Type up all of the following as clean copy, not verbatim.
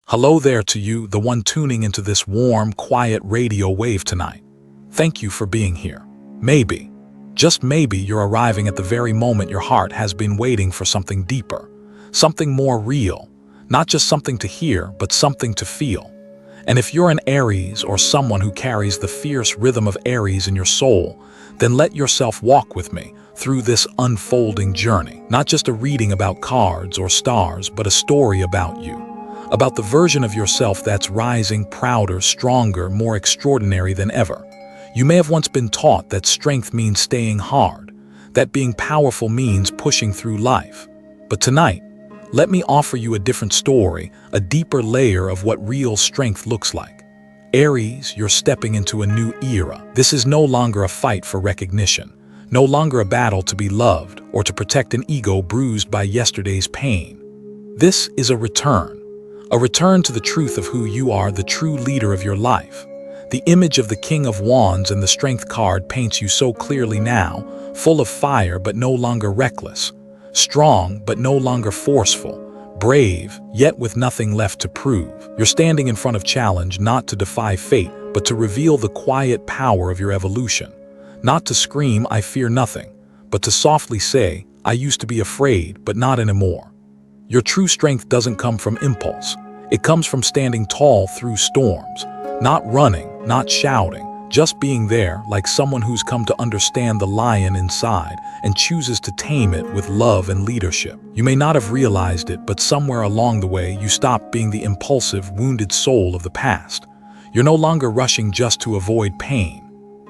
Hello there to you, the one tuning into this warm, quiet radio wave tonight. Thank you for being here. Maybe, just maybe, you're arriving at the very moment your heart has been waiting for something deeper, something more real, not just something to hear, but something to feel. And if you're an Aries or someone who carries the fierce rhythm of Aries in your soul, then let yourself walk with me through this unfolding journey. Not just a reading about cards or stars, but a story about you. About the version of yourself that's rising, prouder, stronger, more extraordinary than ever. You may have once been taught that strength means staying hard, that being powerful means pushing through life. But tonight, let me offer you a different story, a deeper layer of what real strength looks like. Aries, you're stepping into a new era. This is no longer a fight for recognition, no longer a battle to be loved or to protect an ego bruised by yesterday's pain. This is a return to the truth of who you are, the true leader of your life. The image of the King of Wands and the Strength card paints you so clearly now, full of fire but no longer reckless, strong but no longer forceful, brave yet with nothing left to prove. You're standing in front of challenge not to defy fate, but to reveal the quiet power of your evolution. Not to scream, "I fear nothing," but to softly say, "I used to be afraid, but not anymore." Your true strength doesn't come from impulse. It comes from standing tall through storms, not running, not shouting, just being there like someone who's come to understand the lion inside and chooses to tame it with love and leadership. You may not have realized it, but somewhere along the way, you stopped being the impulsive, wounded soul of the past. You're no longer rushing just to avoid pain.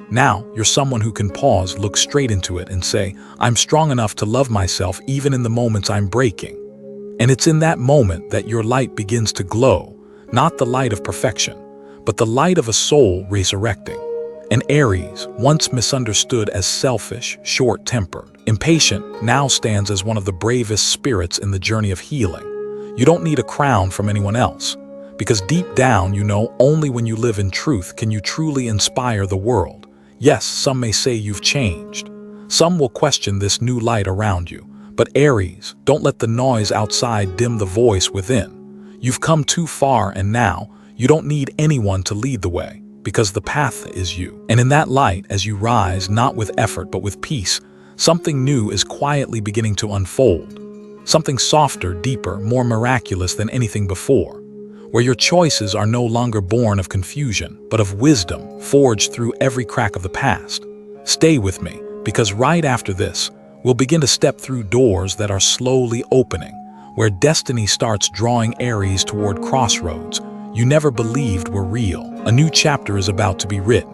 Now, you're someone who can pause, look straight into it, and say, "I'm strong enough to love myself even in the moments I'm breaking." And it's in that moment that your light begins to glow, not the light of perfection, but the light of a soul resurrecting. An Aries, once misunderstood as selfish, short-tempered, impatient, now stands as one of the bravest spirits in the journey of healing. You don't need a crown from anyone else, because deep down you know only when you live in truth can you truly inspire the world. Yes, some may say you've changed. Some will question this new light around you. But Aries, don't let the noise outside dim the voice within. You've come too far, and now you don't need anyone to lead the way, because the path is you. And in that light, as you rise, not with effort but with peace, something new is quietly beginning to unfold. Something softer, deeper, more miraculous than anything before, where your choices are no longer born of confusion, but of wisdom, forged through every crack of the past. Stay with me, because right after this, we'll begin to step through doors that are slowly opening, where destiny starts drawing Aries toward crossroads you never believed were real. A new chapter is about to be written,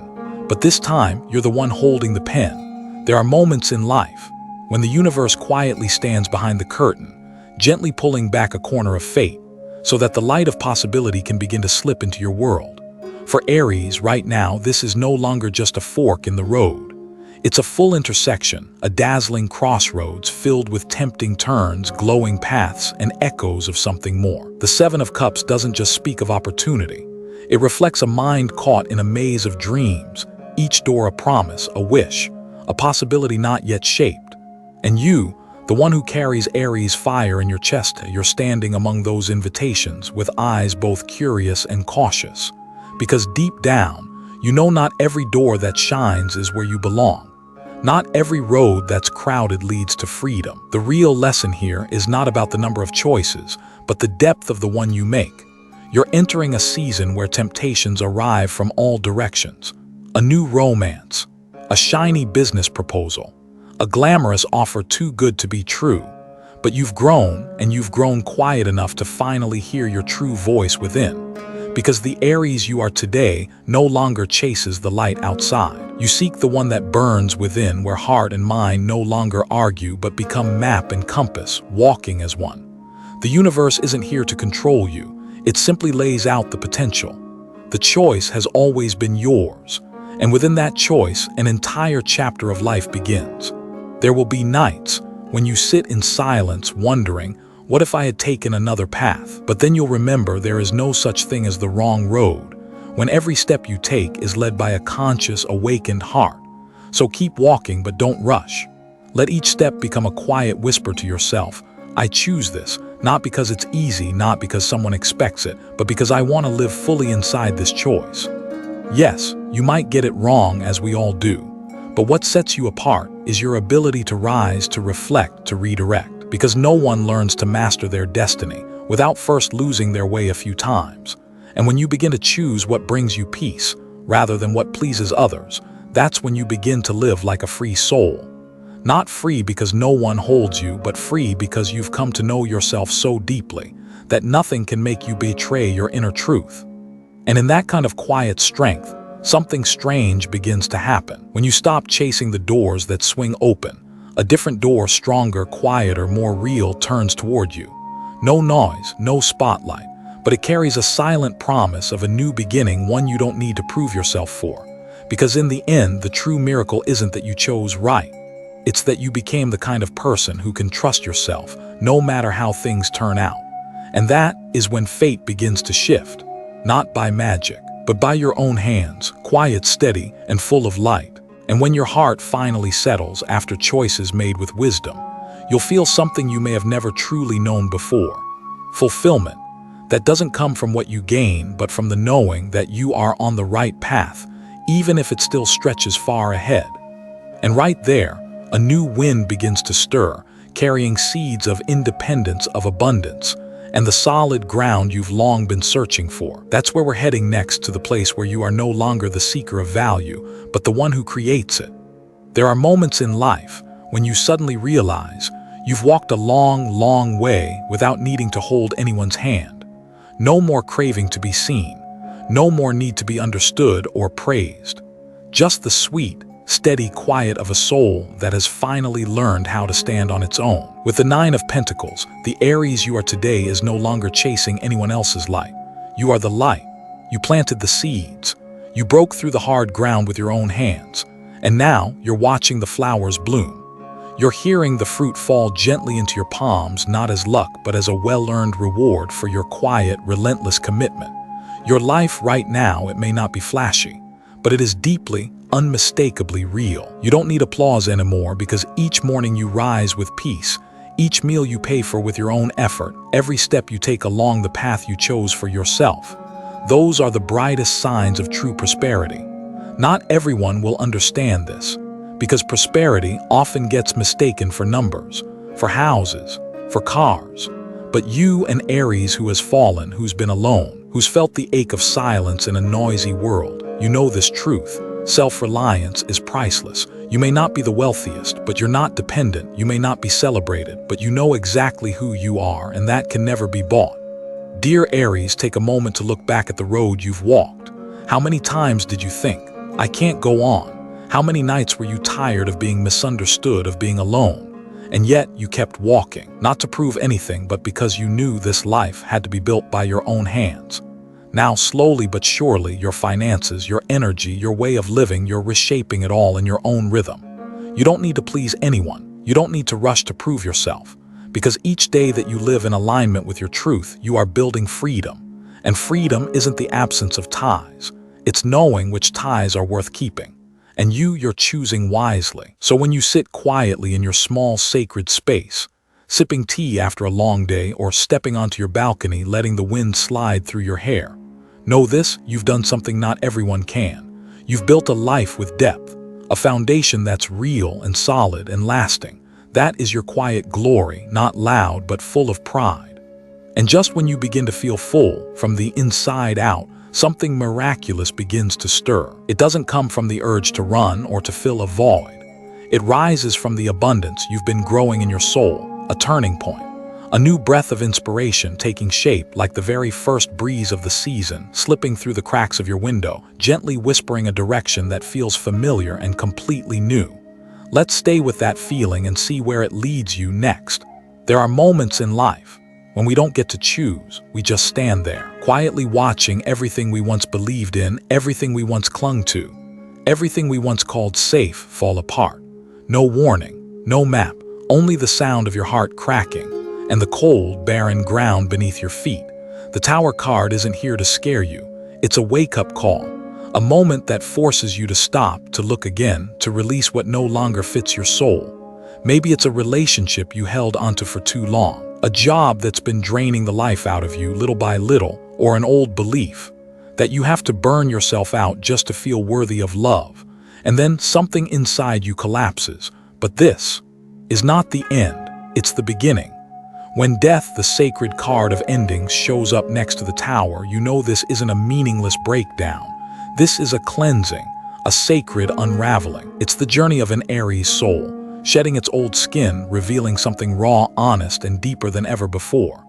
but this time you're the one holding the pen. There are moments in life when the universe quietly stands behind the curtain, gently pulling back a corner of fate, so that the light of possibility can begin to slip into your world. For Aries, right now, this is no longer just a fork in the road. It's a full intersection, a dazzling crossroads filled with tempting turns, glowing paths, and echoes of something more. The Seven of Cups doesn't just speak of opportunity. It reflects a mind caught in a maze of dreams, each door a promise, a wish, a possibility not yet shaped. And you, the one who carries Aries fire in your chest, you're standing among those invitations with eyes both curious and cautious. Because deep down, you know not every door that shines is where you belong. Not every road that's crowded leads to freedom. The real lesson here is not about the number of choices, but the depth of the one you make. You're entering a season where temptations arrive from all directions. A new romance, a shiny business proposal, a glamorous offer too good to be true. But you've grown, and you've grown quiet enough to finally hear your true voice within. Because the Aries you are today no longer chases the light outside. You seek the one that burns within, where heart and mind no longer argue but become map and compass, walking as one. The universe isn't here to control you. It simply lays out the potential. The choice has always been yours, and within that choice, an entire chapter of life begins. There will be nights when you sit in silence wondering, what if I had taken another path? But then you'll remember there is no such thing as the wrong road, when every step you take is led by a conscious, awakened heart. So keep walking, but don't rush. Let each step become a quiet whisper to yourself, "I choose this," Not because it's easy, not because someone expects it, but because I want to live fully inside this choice. Yes, you might get it wrong, as we all do, but what sets you apart is your ability to rise, to reflect, to redirect, because no one learns to master their destiny without first losing their way a few times. And when you begin to choose what brings you peace, rather than what pleases others, that's when you begin to live like a free soul. Not free because no one holds you, but free because you've come to know yourself so deeply that nothing can make you betray your inner truth. And in that kind of quiet strength, something strange begins to happen. When you stop chasing the doors that swing open, a different door, stronger, quieter, more real, turns toward you. No noise, no spotlight, but it carries a silent promise of a new beginning, one you don't need to prove yourself for. Because in the end, the true miracle isn't that you chose right. It's that you became the kind of person who can trust yourself, no matter how things turn out. And that is when fate begins to shift, not by magic, but by your own hands, quiet, steady, and full of light. And when your heart finally settles after choices made with wisdom, you'll feel something you may have never truly known before. Fulfillment that doesn't come from what you gain, but from the knowing that you are on the right path, even if it still stretches far ahead. And right there, a new wind begins to stir, carrying seeds of independence, of abundance, and the solid ground you've long been searching for. That's where we're heading next, to the place where you are no longer the seeker of value, but the one who creates it. There are moments in life when you suddenly realize you've walked a long, long way without needing to hold anyone's hand. No more craving to be seen, no more need to be understood or praised. Just the sweet, steady quiet of a soul that has finally learned how to stand on its own. With the 9 of Pentacles, the Aries you are today is no longer chasing anyone else's light. You are the light. You planted the seeds. You broke through the hard ground with your own hands. And now you're watching the flowers bloom. You're hearing the fruit fall gently into your palms, not as luck, but as a well-earned reward for your quiet, relentless commitment. Your life right now, it may not be flashy, but it is deeply, unmistakably real. You don't need applause anymore, because each morning you rise with peace, each meal you pay for with your own effort, every step you take along the path you chose for yourself. Those are the brightest signs of true prosperity. Not everyone will understand this, because prosperity often gets mistaken for numbers, for houses, for cars. But you, an Aries who has fallen, who's been alone, who's felt the ache of silence in a noisy world, you know this truth. Self-reliance is priceless. You may not be the wealthiest, but you're not dependent. You may not be celebrated, but you know exactly who you are, and that can never be bought. Dear Aries, take a moment to look back at the road you've walked. How many times did you think, I can't go on? How many nights were you tired of being misunderstood, of being alone? And yet you kept walking, not to prove anything, but because you knew this life had to be built by your own hands. Now, slowly but surely, your finances, your energy, your way of living, you're reshaping it all in your own rhythm. You don't need to please anyone. You don't need to rush to prove yourself. Because each day that you live in alignment with your truth, you are building freedom. And freedom isn't the absence of ties. It's knowing which ties are worth keeping. And you're choosing wisely. So when you sit quietly in your small sacred space, sipping tea after a long day, or stepping onto your balcony, letting the wind slide through your hair, know this: you've done something not everyone can. You've built a life with depth, a foundation that's real and solid and lasting. That is your quiet glory, not loud but full of pride. And just when you begin to feel full from the inside out, something miraculous begins to stir. It doesn't come from the urge to run or to fill a void. It rises from the abundance you've been growing in your soul, a turning point. A new breath of inspiration taking shape, like the very first breeze of the season, slipping through the cracks of your window, gently whispering a direction that feels familiar and completely new. Let's stay with that feeling and see where it leads you next. There are moments in life when we don't get to choose. We just stand there, quietly watching everything we once believed in, everything we once clung to, everything we once called safe fall apart. No warning, no map, only the sound of your heart cracking and the cold, barren ground beneath your feet. The Tower card isn't here to scare you. It's a wake-up call, a moment that forces you to stop, to look again, to release what no longer fits your soul. Maybe it's a relationship you held onto for too long, A job that's been draining the life out of you little by little, or an old belief that you have to burn yourself out just to feel worthy of love. And then something inside you collapses. But this is not the end, it's the beginning. When death, the sacred card of endings, shows up next to the tower, you know this isn't a meaningless breakdown. This is a cleansing, a sacred unraveling. It's the journey of an Aries soul, shedding its old skin, revealing something raw, honest, and deeper than ever before.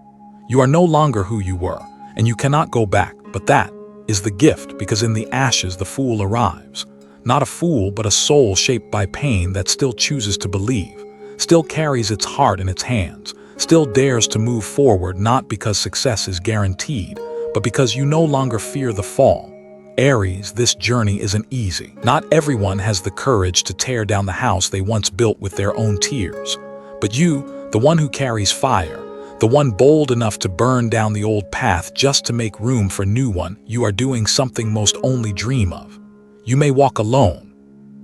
You are no longer who you were, and you cannot go back, but that is the gift, because in the ashes the fool arrives. Not a fool, but a soul shaped by pain that still chooses to believe, still carries its heart in its hands, still dares to move forward, not because success is guaranteed, but because you no longer fear the fall. Aries, this journey isn't easy. Not everyone has the courage to tear down the house they once built with their own tears. But you, the one who carries fire, the one bold enough to burn down the old path just to make room for new one, you are doing something most only dream of. You may walk alone.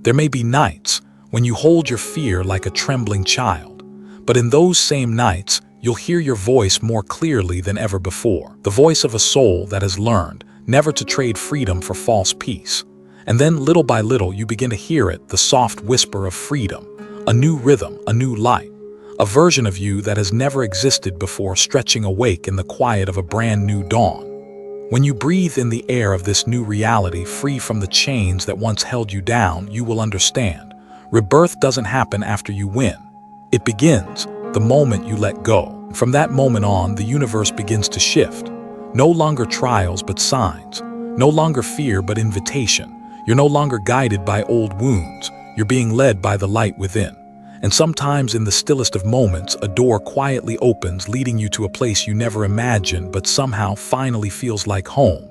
There may be nights when you hold your fear like a trembling child. But in those same nights, you'll hear your voice more clearly than ever before. The voice of a soul that has learned never to trade freedom for false peace. And then little by little you begin to hear it, the soft whisper of freedom, a new rhythm, a new light. A version of you that has never existed before, stretching awake in the quiet of a brand new dawn. When you breathe in the air of this new reality, free from the chains that once held you down, you will understand. Rebirth doesn't happen after you win. It begins the moment you let go. From that moment on, the universe begins to shift. No longer trials, but signs. No longer fear, but invitation. You're no longer guided by old wounds. You're being led by the light within. And sometimes in the stillest of moments, a door quietly opens, leading you to a place you never imagined, but somehow finally feels like home.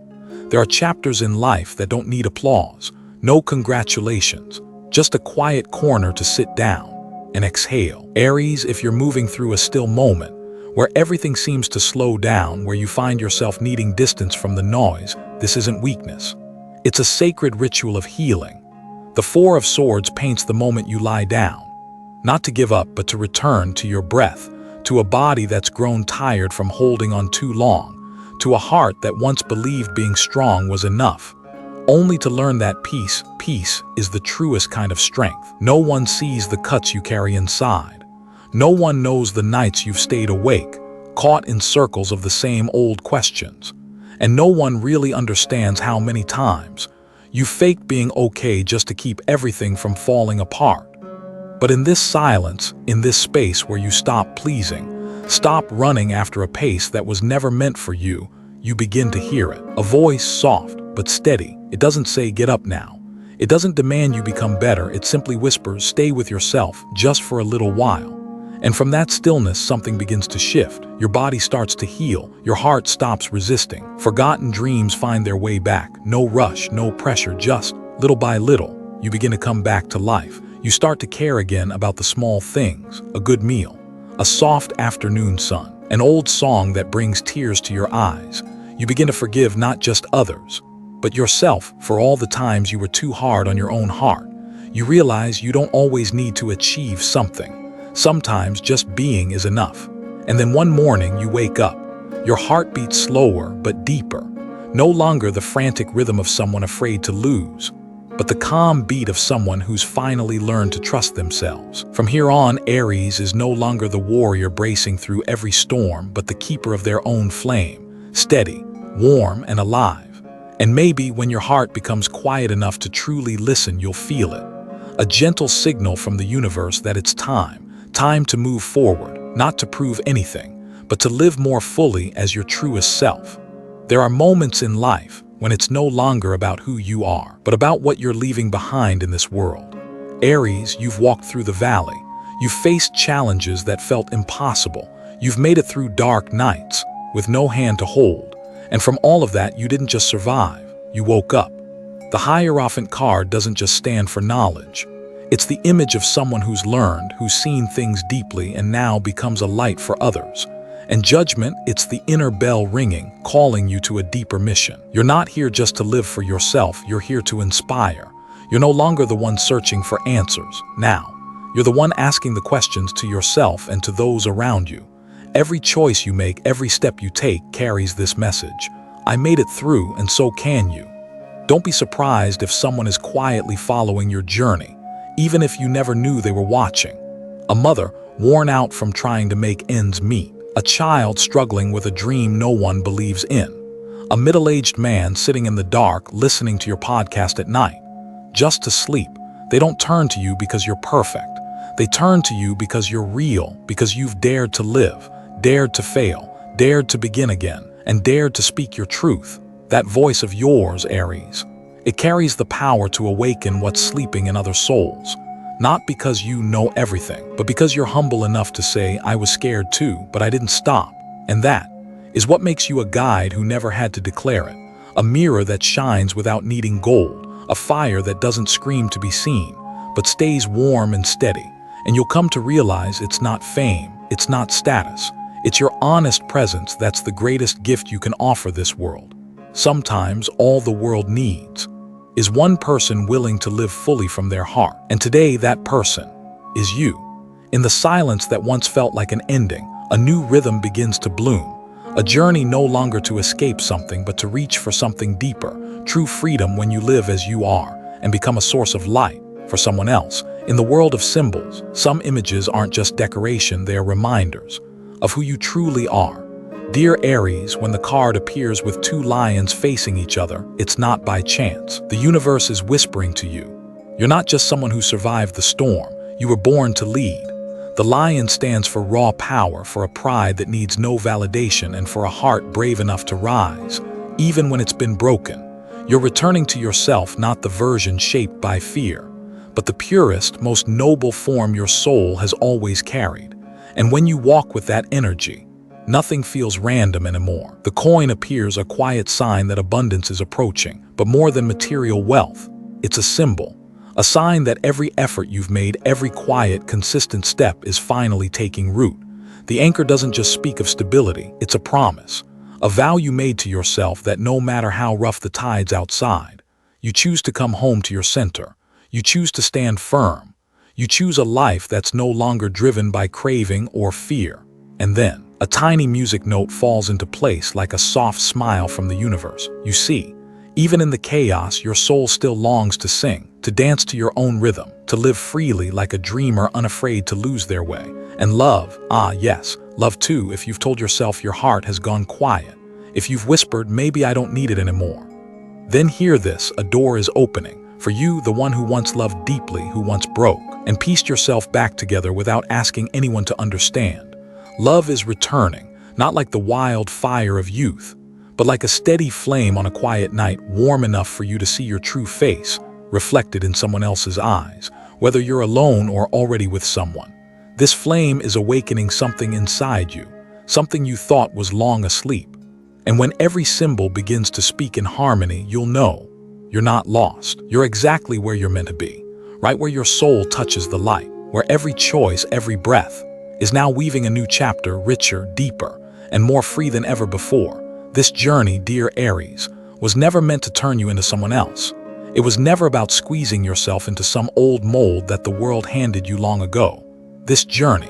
There are chapters in life that don't need applause, no congratulations, just a quiet corner to sit down and exhale. Aries, if you're moving through a still moment, where everything seems to slow down, where you find yourself needing distance from the noise, this isn't weakness. It's a sacred ritual of healing. The Four of Swords paints the moment you lie down. Not to give up, but to return to your breath, to a body that's grown tired from holding on too long, to a heart that once believed being strong was enough, only to learn that peace is the truest kind of strength. No one sees the cuts you carry inside. No one knows the nights you've stayed awake, caught in circles of the same old questions. And no one really understands how many times you faked being okay just to keep everything from falling apart. But in this silence, in this space where you stop pleasing, stop running after a pace that was never meant for you, you begin to hear it. A voice, soft but steady. It doesn't say, "Get up now." It doesn't demand you become better. It simply whispers, "Stay with yourself, just for a little while." And from that stillness, something begins to shift. Your body starts to heal. Your heart stops resisting. Forgotten dreams find their way back. No rush, no pressure, just little by little, you begin to come back to life. You start to care again about the small things, a good meal, a soft afternoon sun, an old song that brings tears to your eyes. You begin to forgive not just others, but yourself for all the times you were too hard on your own heart. You realize you don't always need to achieve something. Sometimes just being is enough. And then one morning you wake up. Your heart beats slower but deeper. No longer the frantic rhythm of someone afraid to lose, but the calm beat of someone who's finally learned to trust themselves. From here on, Aries is no longer the warrior bracing through every storm, but the keeper of their own flame, steady, warm, and alive. And maybe when your heart becomes quiet enough to truly listen, you'll feel it. A gentle signal from the universe that it's time to move forward, not to prove anything, but to live more fully as your truest self. There are moments in life when it's no longer about who you are, but about what you're leaving behind in this world. Aries, you've walked through the valley. You've faced challenges that felt impossible. You've made it through dark nights with no hand to hold. And from all of that, you didn't just survive, you woke up. The Hierophant card doesn't just stand for knowledge. It's the image of someone who's learned, who's seen things deeply, and now becomes a light for others. And Judgment, it's the inner bell ringing, calling you to a deeper mission. You're not here just to live for yourself, you're here to inspire. You're no longer the one searching for answers. Now, you're the one asking the questions to yourself and to those around you. Every choice you make, every step you take carries this message. I made it through, and so can you. Don't be surprised if someone is quietly following your journey, even if you never knew they were watching. A mother worn out from trying to make ends meet. A child struggling with a dream no one believes in. A middle-aged man sitting in the dark listening to your podcast at night, just to sleep. They don't turn to you because you're perfect. They turn to you because you're real, because you've dared to live, dared to fail, dared to begin again, and dared to speak your truth. That voice of yours, Aries. It carries the power to awaken what's sleeping in other souls. Not because you know everything, but because you're humble enough to say, I was scared too, but I didn't stop. And that is what makes you a guide who never had to declare it. A mirror that shines without needing gold. A fire that doesn't scream to be seen, but stays warm and steady. And you'll come to realize it's not fame, it's not status. It's your honest presence that's the greatest gift you can offer this world. Sometimes all the world needs is one person willing to live fully from their heart. And today that person is you. In the silence that once felt like an ending, a new rhythm begins to bloom. A journey no longer to escape something, but to reach for something deeper. True freedom when you live as you are and become a source of light for someone else. In the world of symbols, some images aren't just decoration, they are reminders of who you truly are. Dear Aries, when the card appears with two lions facing each other, it's not by chance. The universe is whispering to you. You're not just someone who survived the storm, you were born to lead. The lion stands for raw power, for a pride that needs no validation, and for a heart brave enough to rise, even when it's been broken. You're returning to yourself, not the version shaped by fear, but the purest, most noble form your soul has always carried. And when you walk with that energy, nothing feels random anymore. The coin appears, a quiet sign that abundance is approaching, but more than material wealth, it's a symbol. A sign that every effort you've made, every quiet, consistent step is finally taking root. The anchor doesn't just speak of stability, it's a promise. A vow you made to yourself that no matter how rough the tides outside, you choose to come home to your center. You choose to stand firm. You choose a life that's no longer driven by craving or fear. And then, a tiny music note falls into place like a soft smile from the universe. You see, even in the chaos, your soul still longs to sing, to dance to your own rhythm, to live freely like a dreamer unafraid to lose their way. And love, yes, love too, if you've told yourself your heart has gone quiet, if you've whispered, maybe I don't need it anymore. Then hear this, a door is opening. For you, the one who once loved deeply, who once broke, and pieced yourself back together without asking anyone to understand. Love is returning, not like the wild fire of youth, but like a steady flame on a quiet night, warm enough for you to see your true face reflected in someone else's eyes, whether you're alone or already with someone. This flame is awakening something inside you, something you thought was long asleep. And when every symbol begins to speak in harmony, you'll know you're not lost. You're exactly where you're meant to be, right where your soul touches the light, where every choice, every breath is now weaving a new chapter, richer, deeper, and more free than ever before. This journey, dear Aries, was never meant to turn you into someone else. It was never about squeezing yourself into some old mold that the world handed you long ago. This journey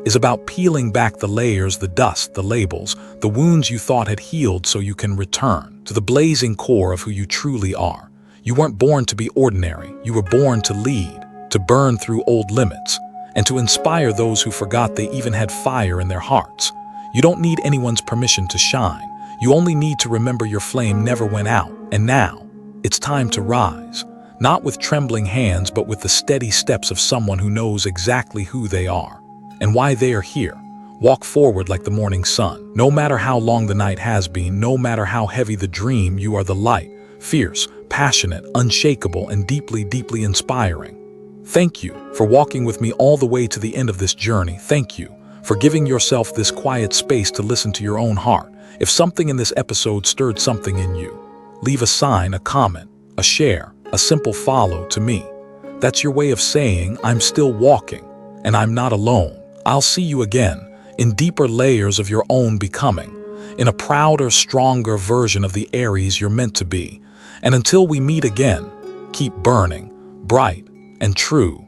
is about peeling back the layers, the dust, the labels, the wounds you thought had healed so you can return to the blazing core of who you truly are. You weren't born to be ordinary. You were born to lead, to burn through old limits, and to inspire those who forgot they even had fire in their hearts. You don't need anyone's permission to shine. You only need to remember your flame never went out. And now, it's time to rise. Not with trembling hands, but with the steady steps of someone who knows exactly who they are and why they are here. Walk forward like the morning sun. No matter how long the night has been, no matter how heavy the dream, you are the light, fierce, passionate, unshakable, and deeply, deeply inspiring. Thank you for walking with me all the way to the end of this journey. Thank you for giving yourself this quiet space to listen to your own heart. If something in this episode stirred something in you, leave a sign, a comment, a share, a simple follow to me. That's your way of saying, I'm still walking, and I'm not alone. I'll see you again, in deeper layers of your own becoming, in a prouder, stronger version of the Aries you're meant to be. And until we meet again, keep burning, bright, and true.